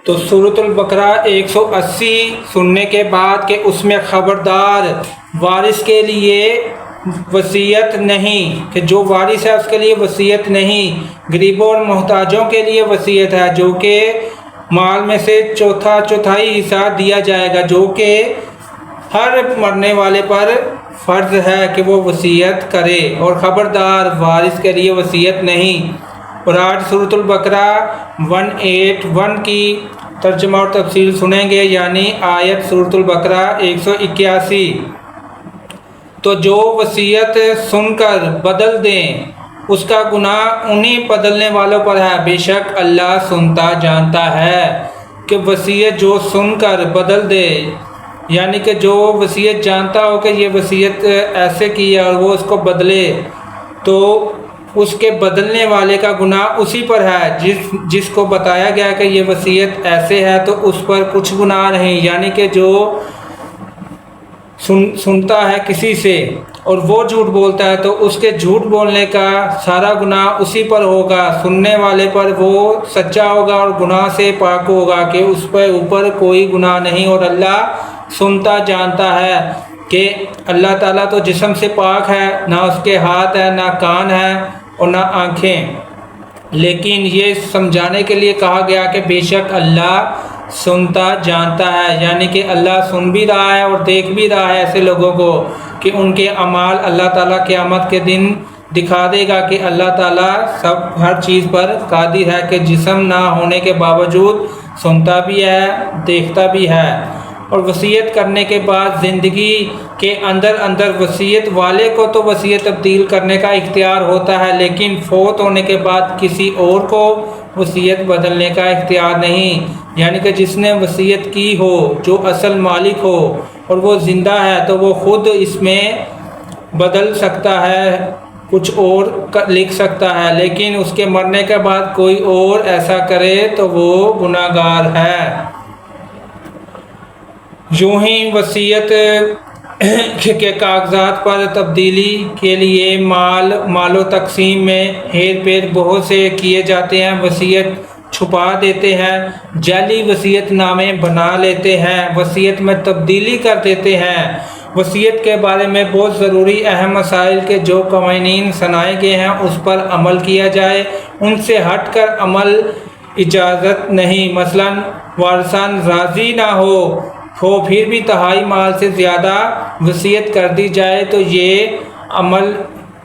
تو سورۃ البقرہ 180 سننے کے بعد کہ اس میں خبردار وارث کے لیے وصیت نہیں، کہ جو وارث ہے اس کے لیے وصیت نہیں، غریبوں اور محتاجوں کے لیے وصیت ہے، جو کہ مال میں سے چوتھائی حصہ دیا جائے گا، جو کہ ہر مرنے والے پر فرض ہے کہ وہ وصیت کرے، اور خبردار وارث کے لیے وصیت نہیں۔ اور آج سورۃ البقرہ 181 کی ترجمہ اور تفصیل سنیں گے، یعنی آیت سورۃ البقرہ 181۔ تو جو وصیت سن کر بدل دیں اس کا گناہ انہی بدلنے والوں پر ہے، بے شک اللہ سنتا جانتا ہے۔ کہ وصیت جو سن کر بدل دے، یعنی کہ جو وصیت جانتا ہو کہ یہ وصیت ایسے کی ہے اور وہ اس کو بدلے، تو اس کے بدلنے والے کا گناہ اسی پر ہے جس کو بتایا گیا کہ یہ وصیت ایسے ہے، تو اس پر کچھ گناہ نہیں۔ یعنی کہ جو سنتا ہے کسی سے اور وہ جھوٹ بولتا ہے تو اس کے جھوٹ بولنے کا سارا گناہ اسی پر ہوگا، سننے والے پر وہ سچا ہوگا اور گناہ سے پاک ہوگا کہ اس پر اوپر کوئی گناہ نہیں۔ اور اللہ سنتا جانتا ہے کہ اللہ تعالیٰ تو جسم سے پاک ہے، نہ اس کے ہاتھ ہے، نہ کان ہے اور نہ آنکھیں، لیکن یہ سمجھانے کے لیے کہا گیا کہ بے شک اللہ سنتا جانتا ہے، یعنی کہ اللہ سن بھی رہا ہے اور دیکھ بھی رہا ہے ایسے لوگوں کو کہ ان کے اعمال اللہ تعالیٰ قیامت کے دن دکھا دے گا کہ اللہ تعالیٰ ہر چیز پر قادر ہے، کہ جسم نہ ہونے کے باوجود سنتا بھی ہے، دیکھتا بھی ہے۔ اور وصیت کرنے کے بعد زندگی کے اندر وصیت والے کو تو وصیت تبدیل کرنے کا اختیار ہوتا ہے، لیکن فوت ہونے کے بعد کسی اور کو وصیت بدلنے کا اختیار نہیں۔ یعنی کہ جس نے وصیت کی ہو، جو اصل مالک ہو اور وہ زندہ ہے، تو وہ خود اس میں بدل سکتا ہے، کچھ اور لکھ سکتا ہے، لیکن اس کے مرنے کے بعد کوئی اور ایسا کرے تو وہ گناہ گار ہے۔ یوں ہی وصیت کے کاغذات پر تبدیلی کے لیے مال و تقسیم میں ہیر پھیر بہت سے کیے جاتے ہیں، وصیت چھپا دیتے ہیں، جعلی وصیت نامے بنا لیتے ہیں، وصیت میں تبدیلی کر دیتے ہیں۔ وصیت کے بارے میں بہت ضروری اہم مسائل کے جو قوانین سنائے گئے ہیں اس پر عمل کیا جائے، ان سے ہٹ کر عمل اجازت نہیں۔ مثلا وارثان راضی نہ ہو پھر بھی تہائی مال سے زیادہ وصیت کر دی جائے تو یہ عمل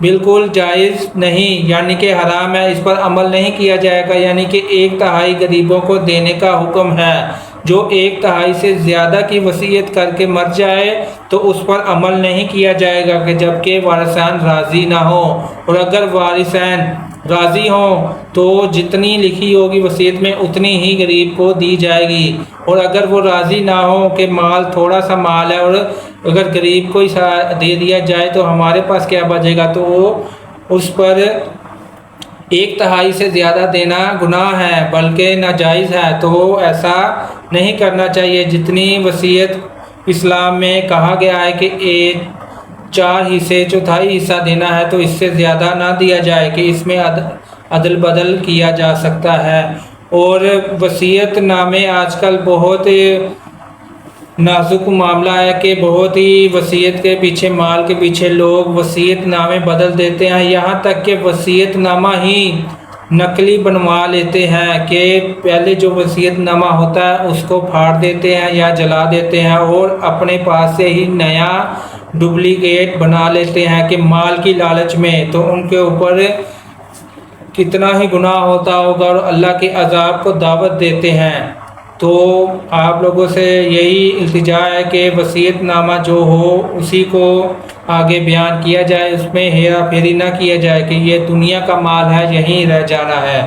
بالکل جائز نہیں، یعنی کہ حرام ہے، اس پر عمل نہیں کیا جائے گا۔ یعنی کہ 1/3 غریبوں کو دینے کا حکم ہے، جو 1/3 سے زیادہ کی وصیت کر کے مر جائے تو اس پر عمل نہیں کیا جائے گا، کہ جب کہ وارثان راضی نہ ہو، اور اگر وارثین راضی ہوں تو جتنی لکھی ہوگی وصیت میں اتنی ہی غریب کو دی جائے گی، اور اگر وہ راضی نہ ہوں کہ مال تھوڑا سا مال ہے اور اگر غریب کو ہی دے دیا جائے تو ہمارے پاس کیا بچے گا، تو وہ اس پر 1/3 سے زیادہ دینا گناہ ہے بلکہ ناجائز ہے، تو ایسا نہیں کرنا چاہیے۔ جتنی وصیت اسلام میں کہا گیا ہے کہ 4/4 حصہ دینا ہے تو اس سے زیادہ نہ دیا جائے، کہ اس میں عدل بدل کیا جا سکتا ہے۔ اور وصیت نامے آج کل بہت نازک معاملہ ہے کہ بہت ہی وصیت کے پیچھے، مال کے پیچھے لوگ وصیت نامے بدل دیتے ہیں، یہاں تک کہ وصیت نامہ ہی نقلی بنوا لیتے ہیں، کہ پہلے جو وصیت نامہ ہوتا ہے اس کو پھاڑ دیتے ہیں یا جلا دیتے ہیں اور اپنے پاس سے ہی نیا ڈپلیکیٹ بنا لیتے ہیں کہ مال کی لالچ میں، تو ان کے اوپر کتنا ہی گناہ ہوتا ہوگا اور اللہ کے عذاب کو دعوت دیتے ہیں۔ تو آپ لوگوں سے یہی التجا ہے کہ وصیت نامہ جو ہو اسی کو آگے بیان کیا جائے، اس میں ہیرا پھیری نہ کیا جائے کہ یہ دنیا کا مال ہے، یہیں رہ جانا ہے۔